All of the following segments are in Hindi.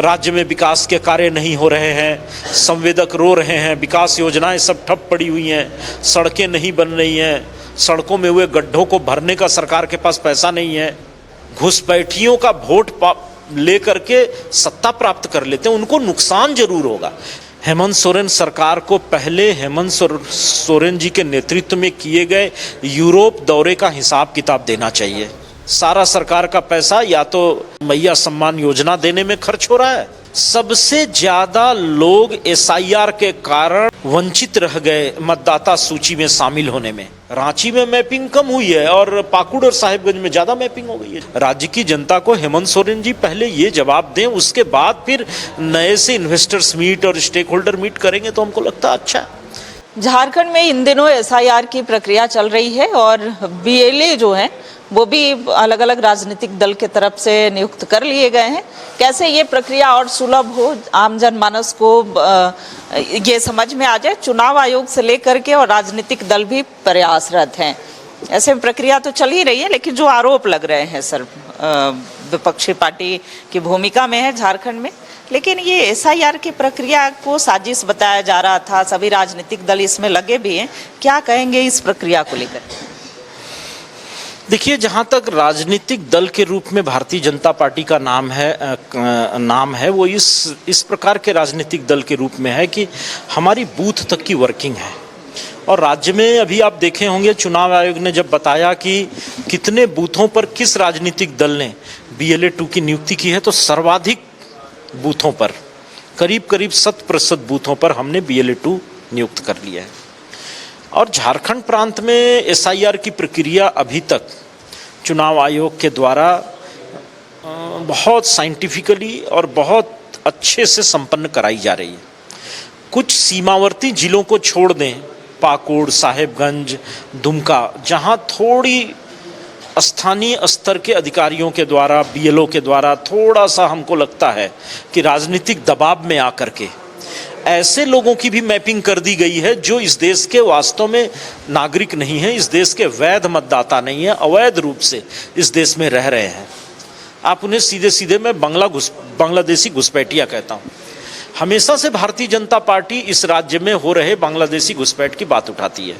राज्य में विकास के कार्य नहीं हो रहे हैं, संवेदक रो रहे हैं, विकास योजनाएं सब ठप पड़ी हुई हैं, सड़कें नहीं बन रही हैं, सड़कों में हुए गड्ढों को भरने का सरकार के पास पैसा नहीं है, घुसपैठियों का वोट लेकर के सत्ता प्राप्त कर लेते हैं, उनको नुकसान जरूर होगा। हेमंत सोरेन सरकार को पहले हेमंत सोरेन जी के नेतृत्व में किए गए यूरोप दौरे का हिसाब किताब देना चाहिए। सारा सरकार का पैसा या तो मैया सम्मान योजना देने में खर्च हो रहा है, सबसे ज्यादा लोग एसआईआर के कारण वंचित रह गए मतदाता सूची में शामिल होने में। रांची में मैपिंग कम हुई है और पाकुड़ और साहिबगंज में ज्यादा मैपिंग हो गई है। राज्य की जनता को हेमंत सोरेन जी पहले ये जवाब दें, उसके बाद फिर नए से इन्वेस्टर्स मीट और स्टेक होल्डर मीट करेंगे तो हमको लगता है अच्छा है। झारखंड में इन दिनों एसआईआर की प्रक्रिया चल रही है और बीएलए जो है वो भी अलग अलग राजनीतिक दल के तरफ से नियुक्त कर लिए गए हैं। कैसे ये प्रक्रिया और सुलभ हो, आम जनमानस को ये समझ में आ जाए, चुनाव आयोग से लेकर के और राजनीतिक दल भी प्रयासरत हैं। ऐसे प्रक्रिया तो चल ही रही है, लेकिन जो आरोप लग रहे हैं सर विपक्षी पार्टी की भूमिका में है झारखंड में, लेकिन ये एसआईआर की प्रक्रिया को साजिश बताया जा रहा था, सभी राजनीतिक दल इसमें लगे भी हैं। क्या कहेंगे इस प्रक्रिया को लेकर? देखिए, जहाँ तक राजनीतिक दल के रूप में भारतीय जनता पार्टी का नाम है वो इस प्रकार के राजनीतिक दल के रूप में है कि हमारी बूथ तक की वर्किंग है। और राज्य में अभी आप देखे होंगे, चुनाव आयोग ने जब बताया कि कितने बूथों पर किस राजनीतिक दल ने BLA 2 की नियुक्ति की है, तो सर्वाधिक बूथों पर करीब 100% बूथों पर हमने BLA 2 नियुक्त कर लिया है। और झारखंड प्रांत में एसआईआर की प्रक्रिया अभी तक चुनाव आयोग के द्वारा बहुत साइंटिफिकली और बहुत अच्छे से संपन्न कराई जा रही है। कुछ सीमावर्ती जिलों को छोड़ दें, पाकुड़, साहेबगंज, दुमका, जहां थोड़ी स्थानीय स्तर के अधिकारियों के द्वारा, BLO के द्वारा थोड़ा सा हमको लगता है कि राजनीतिक दबाव में आकर के ऐसे लोगों की भी मैपिंग कर दी गई है जो इस देश के वास्तव में नागरिक नहीं है, इस देश के वैध मतदाता नहीं है, अवैध रूप से इस देश में रह रहे हैं। आप उन्हें सीधे सीधे मैं बांग्लादेशी घुसपैठिया कहता हूँ। हमेशा से भारतीय जनता पार्टी इस राज्य में हो रहे बांग्लादेशी घुसपैठ की बात उठाती है,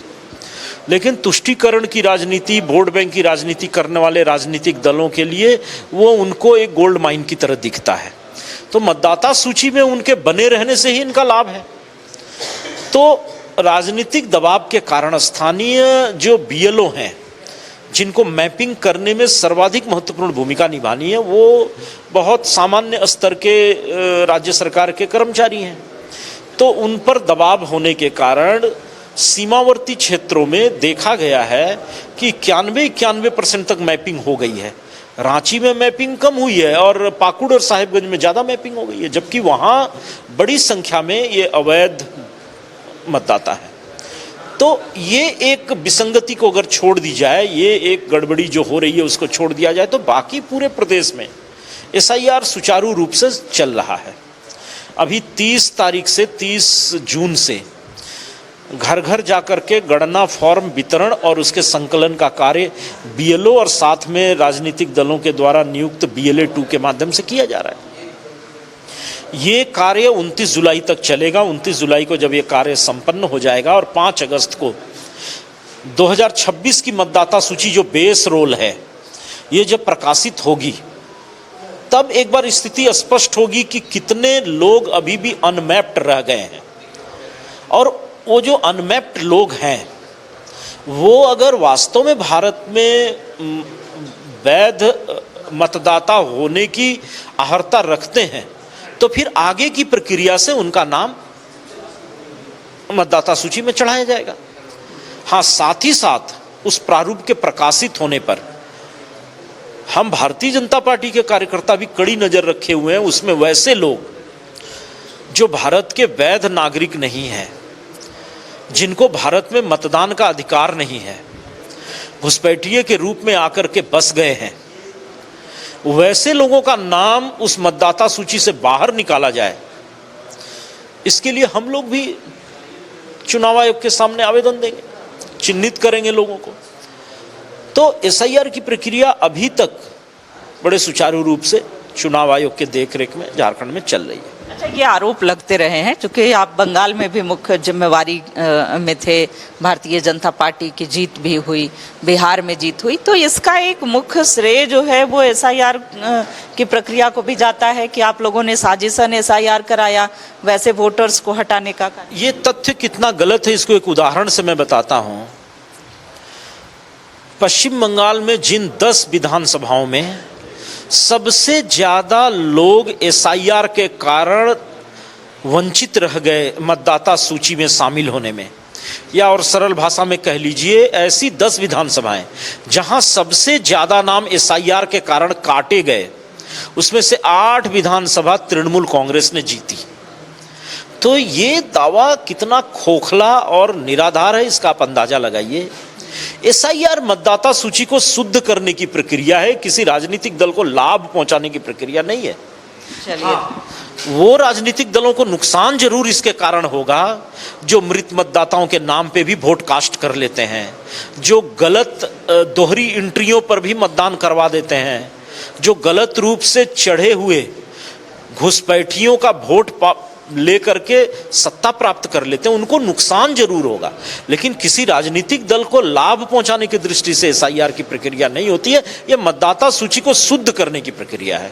लेकिन तुष्टीकरण की राजनीति, वोट बैंक की राजनीति करने वाले राजनीतिक दलों के लिए वो उनको एक गोल्ड माइन की तरह दिखता है। तो मतदाता सूची में उनके बने रहने से ही इनका लाभ है। तो राजनीतिक दबाव के कारण स्थानीय जो BLO हैं, जिनको मैपिंग करने में सर्वाधिक महत्वपूर्ण भूमिका निभानी है, वो बहुत सामान्य स्तर के राज्य सरकार के कर्मचारी हैं। तो उन पर दबाव होने के कारण सीमावर्ती क्षेत्रों में देखा गया है कि 91% तक मैपिंग हो गई है। रांची में मैपिंग कम हुई है और पाकुड़ और साहिबगंज में ज़्यादा मैपिंग हो गई है, जबकि वहाँ बड़ी संख्या में ये अवैध मतदाता है। तो ये एक विसंगति को अगर छोड़ दी जाए, ये एक गड़बड़ी जो हो रही है उसको छोड़ दिया जाए, तो बाकी पूरे प्रदेश में एसआईआर सुचारू रूप से चल रहा है। अभी 30 तारीख से 30 जून से घर घर जाकर के गणना, फॉर्म वितरण और उसके संकलन का कार्य BLO और साथ में राजनीतिक दलों के द्वारा नियुक्त BLA 2 के माध्यम से किया जा रहा है। ये कार्य 29 जुलाई तक चलेगा। 29 जुलाई को जब ये कार्य संपन्न हो जाएगा और 5 अगस्त को 2026 की मतदाता सूची जो बेस रोल है, ये जब प्रकाशित होगी, तब एक बार स्थिति स्पष्ट होगी कि कितने लोग अभी भी अनमैप्ड रह गए हैं। और वो जो अनमैप्ड लोग हैं, वो अगर वास्तव में भारत में वैध मतदाता होने की अहर्ता रखते हैं, तो फिर आगे की प्रक्रिया से उनका नाम मतदाता सूची में चढ़ाया जाएगा। हाँ, साथ ही साथ उस प्रारूप के प्रकाशित होने पर हम भारतीय जनता पार्टी के कार्यकर्ता भी कड़ी नजर रखे हुए हैं। उसमें वैसे लोग जो भारत के वैध नागरिक नहीं हैं, जिनको भारत में मतदान का अधिकार नहीं है, घुसपैठिए के रूप में आकर के बस गए हैं, वैसे लोगों का नाम उस मतदाता सूची से बाहर निकाला जाए, इसके लिए हम लोग भी चुनाव आयोग के सामने आवेदन देंगे, चिन्हित करेंगे लोगों को। तो एसआईआर की प्रक्रिया अभी तक बड़े सुचारू रूप से चुनाव आयोग के देखरेख में झारखंड में चल रही है। अच्छा, ये आरोप लगते रहे हैं क्योंकि आप बंगाल में भी मुख्य जिम्मेवारी में थे, भारतीय जनता पार्टी की जीत भी हुई, बिहार में जीत हुई, तो इसका एक मुख्य श्रेय जो है वो एसआईआर की प्रक्रिया को भी जाता है कि आप लोगों ने साजिशन एसआईआर कराया वैसे वोटर्स को हटाने का। ये तथ्य कितना गलत है इसको एक उदाहरण से मैं बताता हूं। पश्चिम बंगाल में जिन 10 विधानसभाओं में सबसे ज्यादा लोग एसआईआर के कारण वंचित रह गए मतदाता सूची में शामिल होने में, या और सरल भाषा में कह लीजिए ऐसी 10 विधानसभाएं जहां सबसे ज्यादा नाम एसआईआर के कारण काटे गए, उसमें से 8 विधानसभा तृणमूल कांग्रेस ने जीती। तो ये दावा कितना खोखला और निराधार है इसका आप अंदाजा लगाइए। एसआईआर मतदाता सूची को शुद्ध करने की प्रक्रिया है, किसी राजनीतिक दल को लाभ पहुंचाने की प्रक्रिया नहीं है। चलिए, वो राजनीतिक दलों को नुकसान जरूर इसके कारण होगा जो मृत मतदाताओं के नाम पे भी वोट कास्ट कर लेते हैं, जो गलत दोहरी एंट्रियों पर भी मतदान करवा देते हैं, जो गलत रूप से चढ़े हुए घुसपैठियों का वोट लेकर के सत्ता प्राप्त कर लेते हैं, उनको नुकसान जरूर होगा। लेकिन किसी राजनीतिक दल को लाभ पहुंचाने की दृष्टि से एसआईआर की प्रक्रिया नहीं होती है, यह मतदाता सूची को शुद्ध करने की प्रक्रिया है।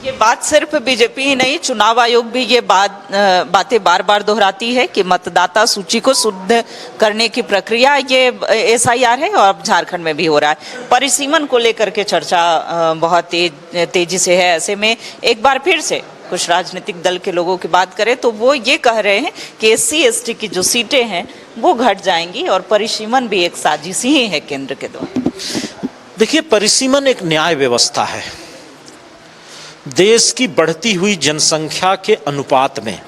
ये बात सिर्फ बीजेपी ही नहीं, चुनाव आयोग भी ये बातें बार बार दोहराती है कि मतदाता सूची को शुद्ध करने की प्रक्रिया ये एसआईआर है, और अब झारखंड में भी हो रहा है। परिसीमन को लेकर के चर्चा बहुत तेजी से है। ऐसे में एक बार फिर से कुछ राजनीतिक दल के लोगों की बात करें तो वो ये कह रहे हैं कि एससी एसटी की जो सीटें हैं वो घट जाएंगी और परिसीमन भी एक साजिश ही है केंद्र के द्वारा। देखिए, परिसीमन एक न्याय व्यवस्था है। देश की बढ़ती हुई जनसंख्या के अनुपात में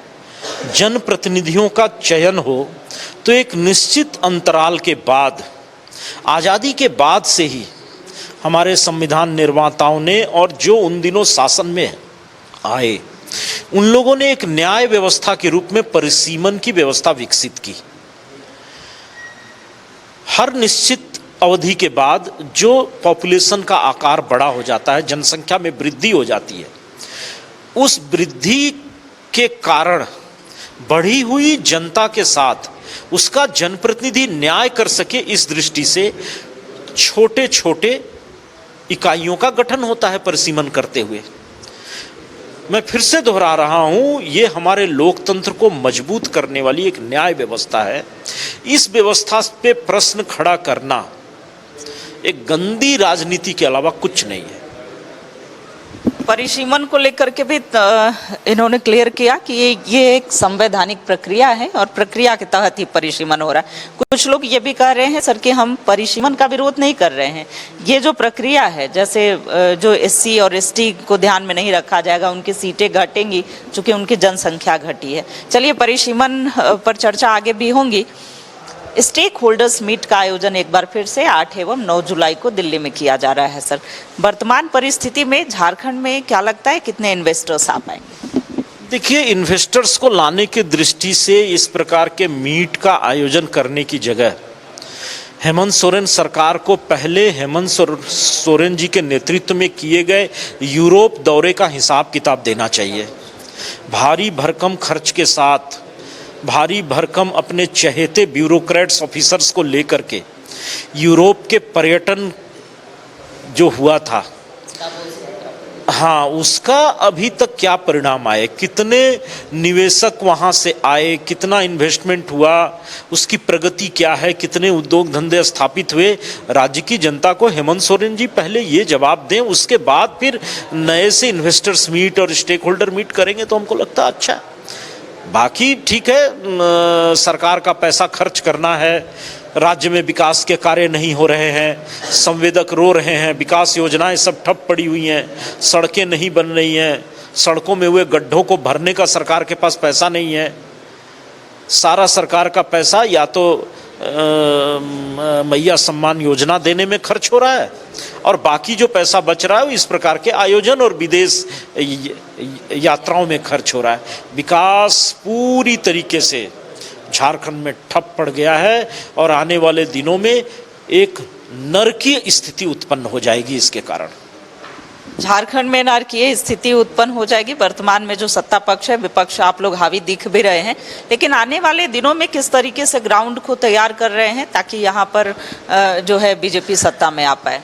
जनप्रतिनिधियों का चयन हो तो एक निश्चित अंतराल के बाद, आज़ादी के बाद से ही हमारे संविधान निर्माताओं ने और जो उन दिनों शासन में आए उन लोगों ने एक न्याय व्यवस्था के रूप में परिसीमन की व्यवस्था विकसित की। हर निश्चित अवधि के बाद जो पॉपुलेशन का आकार बड़ा हो जाता है, जनसंख्या में वृद्धि हो जाती है, उस वृद्धि के कारण बढ़ी हुई जनता के साथ उसका जनप्रतिनिधि न्याय कर सके, इस दृष्टि से छोटे छोटे इकाइयों का गठन होता है परिसीमन करते हुए। मैं फिर से दोहरा रहा हूं, ये हमारे लोकतंत्र को मजबूत करने वाली एक न्याय व्यवस्था है। इस व्यवस्था पे प्रश्न खड़ा करना एक गंदी राजनीति के अलावा कुछ नहीं है। परिसीमन को लेकर के भी इन्होंने क्लियर किया कि ये एक संवैधानिक प्रक्रिया है और प्रक्रिया के तहत ही परिसीमन हो रहा है। कुछ लोग ये भी कह रहे हैं सर कि हम परिसीमन का विरोध नहीं कर रहे हैं, ये जो प्रक्रिया है, जैसे जो एससी और एसटी को ध्यान में नहीं रखा जाएगा, उनकी सीटें घटेंगी चूंकि उनकी जनसंख्या घटी है। चलिए, परिसीमन पर चर्चा आगे भी होंगी। स्टेक होल्डर्स मीट का आयोजन एक बार फिर से 8 एवं 9 जुलाई को दिल्ली में किया जा रहा है। सर, वर्तमान परिस्थिति में झारखंड में क्या लगता है कितने इन्वेस्टर्स आ पाएंगे? देखिए, इन्वेस्टर्स को लाने की दृष्टि से इस प्रकार के मीट का आयोजन करने की जगह हेमंत सोरेन सरकार को पहले हेमंत सोरेन जी के नेतृत्व में किए गए यूरोप दौरे का हिसाब किताब देना चाहिए। भारी भरकम खर्च के साथ, भारी भरकम अपने चहेते ब्यूरोक्रेट्स ऑफिसर्स को लेकर के यूरोप के पर्यटन जो हुआ था, हाँ, उसका अभी तक क्या परिणाम आए, कितने निवेशक वहां से आए, कितना इन्वेस्टमेंट हुआ, उसकी प्रगति क्या है, कितने उद्योग धंधे स्थापित हुए, राज्य की जनता को हेमंत सोरेन जी पहले ये जवाब दें, उसके बाद फिर नए से इन्वेस्टर्स मीट और स्टेक होल्डर मीट करेंगे तो हमको लगता है अच्छा है। बाकी ठीक है, सरकार का पैसा खर्च करना है, राज्य में विकास के कार्य नहीं हो रहे हैं, संवेदक रो रहे हैं, विकास योजनाएं सब ठप पड़ी हुई हैं, सड़कें नहीं बन रही हैं, सड़कों में हुए गड्ढों को भरने का सरकार के पास पैसा नहीं है। सारा सरकार का पैसा या तो मैया सम्मान योजना देने में खर्च हो रहा है और बाकी जो पैसा बच रहा है इस प्रकार के आयोजन और विदेश यात्राओं में खर्च हो रहा है। विकास पूरी तरीके से झारखंड में ठप पड़ गया है और आने वाले दिनों में एक नरकीय स्थिति उत्पन्न हो जाएगी इसके कारण। झारखंड में नारकीय स्थिति उत्पन्न हो जाएगी। वर्तमान में जो सत्ता पक्ष है, विपक्ष आप लोग हावी दिख भी रहे हैं, लेकिन आने वाले दिनों में किस तरीके से ग्राउंड को तैयार कर रहे हैं ताकि यहाँ पर जो है बीजेपी सत्ता में आ पाए?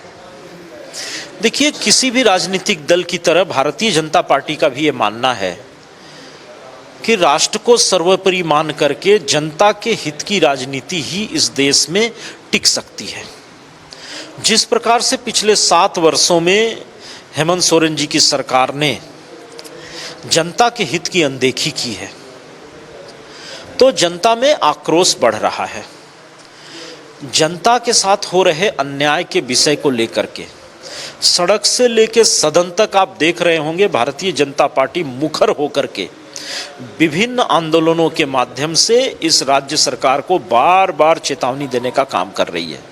देखिए, किसी भी राजनीतिक दल की तरह भारतीय जनता पार्टी का भी ये मानना है कि राष्ट्र को सर्वोपरि मान करके जनता के हित की राजनीति ही इस देश में टिक सकती है। जिस प्रकार से पिछले 7 वर्षों में हेमंत सोरेन जी की सरकार ने जनता के हित की अनदेखी की है, तो जनता में आक्रोश बढ़ रहा है। जनता के साथ हो रहे अन्याय के विषय को लेकर के सड़क से लेकर सदन तक आप देख रहे होंगे, भारतीय जनता पार्टी मुखर होकर के विभिन्न आंदोलनों के माध्यम से इस राज्य सरकार को बार बार चेतावनी देने का काम कर रही है।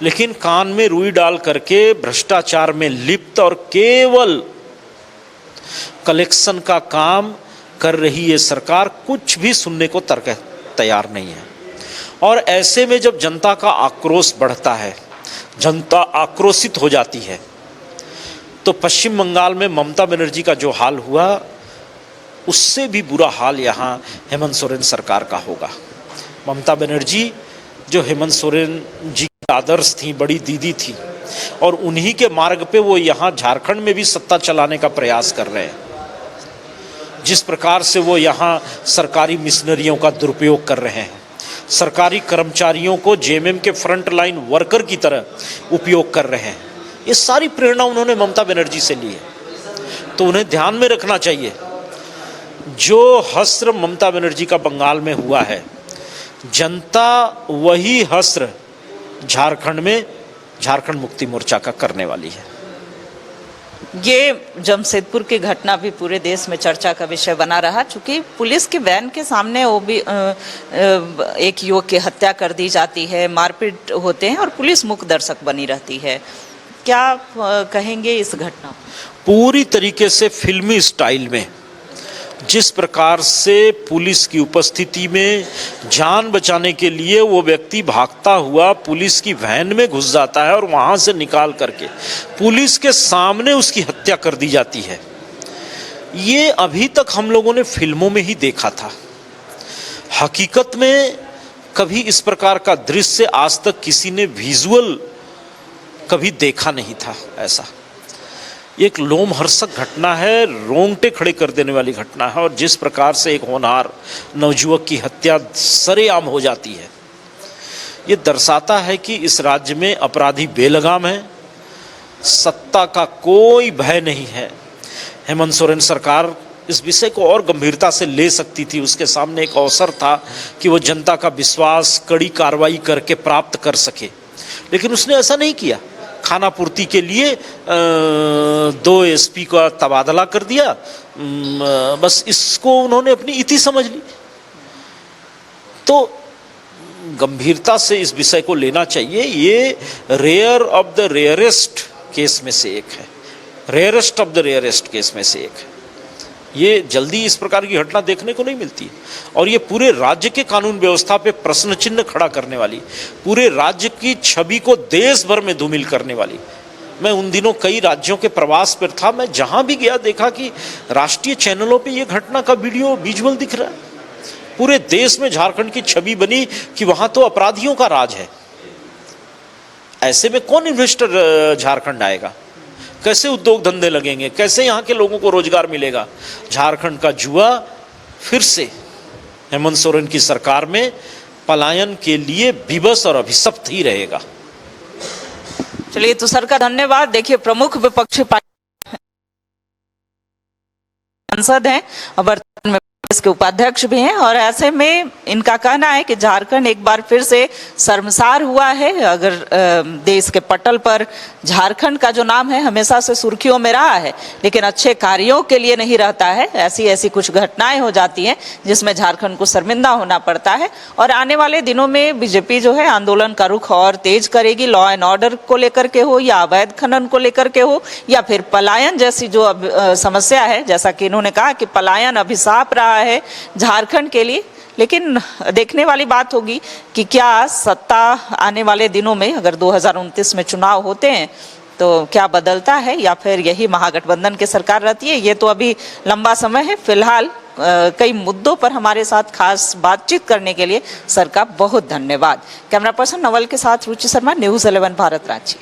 लेकिन कान में रुई डाल करके भ्रष्टाचार में लिप्त और केवल कलेक्शन का काम कर रही ये सरकार कुछ भी सुनने को तैयार नहीं है। और ऐसे में जब जनता का आक्रोश बढ़ता है, जनता आक्रोशित हो जाती है, तो पश्चिम बंगाल में ममता बनर्जी का जो हाल हुआ, उससे भी बुरा हाल यहाँ हेमंत सोरेन सरकार का होगा। ममता बनर्जी जो हेमंत सोरेन जी की आदर्श थी, बड़ी दीदी थी, और उन्हीं के मार्ग पे वो यहाँ झारखंड में भी सत्ता चलाने का प्रयास कर रहे हैं। जिस प्रकार से वो यहाँ सरकारी मिशनरियों का दुरुपयोग कर रहे हैं, सरकारी कर्मचारियों को जेएमएम के फ्रंट लाइन वर्कर की तरह उपयोग कर रहे हैं, ये सारी प्रेरणा उन्होंने ममता बनर्जी से ली है। तो उन्हें ध्यान में रखना चाहिए, जो हस्र ममता बनर्जी का बंगाल में हुआ है, जनता वही हस्र झारखंड में झारखंड मुक्ति मोर्चा का करने वाली है। ये जमशेदपुर की घटना भी पूरे देश में चर्चा का विषय बना रहा, चूंकि पुलिस की वैन के सामने वो भी एक युवक की हत्या कर दी जाती है, मारपीट होते हैं और पुलिस मूक दर्शक बनी रहती है। क्या कहेंगे इस घटना? पूरी तरीके से फिल्मी स्टाइल में जिस प्रकार से पुलिस की उपस्थिति में जान बचाने के लिए वो व्यक्ति भागता हुआ पुलिस की वैन में घुस जाता है और वहां से निकाल करके पुलिस के सामने उसकी हत्या कर दी जाती है, ये अभी तक हम लोगों ने फिल्मों में ही देखा था। हकीकत में कभी इस प्रकार का दृश्य आज तक किसी ने विजुअल कभी देखा नहीं था। ऐसा एक लोमहर्षक घटना है, रोंगटे खड़े कर देने वाली घटना है। और जिस प्रकार से एक होनहार नवयुवक की हत्या सरेआम हो जाती है, ये दर्शाता है कि इस राज्य में अपराधी बेलगाम है, सत्ता का कोई भय नहीं है। हेमंत सोरेन सरकार इस विषय को और गंभीरता से ले सकती थी। उसके सामने एक अवसर था कि वो जनता का विश्वास कड़ी कार्रवाई करके प्राप्त कर सके, लेकिन उसने ऐसा नहीं किया। खाना पूर्ति के लिए 2 एसपी का तबादला कर दिया, बस इसको उन्होंने अपनी इति समझ ली। तो गंभीरता से इस विषय को लेना चाहिए। ये rare of the rarest case में से एक है, rarest of the rarest case में से एक है। ये जल्दी इस प्रकार की घटना देखने को नहीं मिलती, और ये पूरे राज्य के कानून व्यवस्था पे प्रश्न चिन्ह खड़ा करने वाली, पूरे राज्य की छवि को देश भर में धूमिल करने वाली। मैं उन दिनों कई राज्यों के प्रवास पर था, मैं जहां भी गया देखा कि राष्ट्रीय चैनलों पे ये घटना का वीडियो विजुअल दिख रहा है। पूरे देश में झारखंड की छवि बनी कि वहां तो अपराधियों का राज है। ऐसे में कौन इन्वेस्टर झारखंड आएगा, कैसे उद्योग धंधे लगेंगे, कैसे यहाँ के लोगों को रोजगार मिलेगा? झारखंड का जुआ फिर से हेमंत सोरेन की सरकार में पलायन के लिए विवश और अभिशप्त ही रहेगा। चलिए, तो सर का धन्यवाद। देखिए, प्रमुख विपक्षी पार्टी सांसद हैं और वर्तमान में इसके उपाध्यक्ष भी हैं, और ऐसे में इनका कहना है कि झारखंड एक बार फिर से शर्मसार हुआ है। अगर देश के पटल पर झारखंड का जो नाम है हमेशा से सुर्खियों में रहा है, लेकिन अच्छे कार्यों के लिए नहीं रहता है। ऐसी कुछ घटनाएं हो जाती हैं जिसमें झारखंड को शर्मिंदा होना पड़ता है। और आने वाले दिनों में बीजेपी जो है आंदोलन का रुख और तेज करेगी, लॉ एंड ऑर्डर को लेकर के हो, या अवैध खनन को लेकर के हो, या फिर पलायन जैसी जो समस्या है। जैसा कि इन्होंने कहा कि पलायन अभिशाप रहा है झारखंड के लिए। लेकिन देखने वाली बात होगी कि क्या सत्ता आने वाले दिनों में, अगर 2029 में चुनाव होते हैं, तो क्या बदलता है या फिर यही महागठबंधन की सरकार रहती है, ये तो अभी लंबा समय है। फिलहाल कई मुद्दों पर हमारे साथ खास बातचीत करने के लिए सर का बहुत धन्यवाद। कैमरा पर्सन नवल के साथ Ruchi Sharma, news 11 Bharat Ranchi.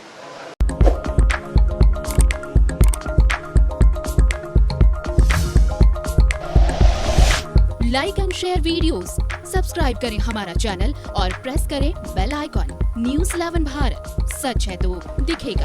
Like and share videos, subscribe करें हमारा चैनल और प्रेस करें बेल आइकॉन। न्यूज़ 11 भारत, सच है तो दिखेगा।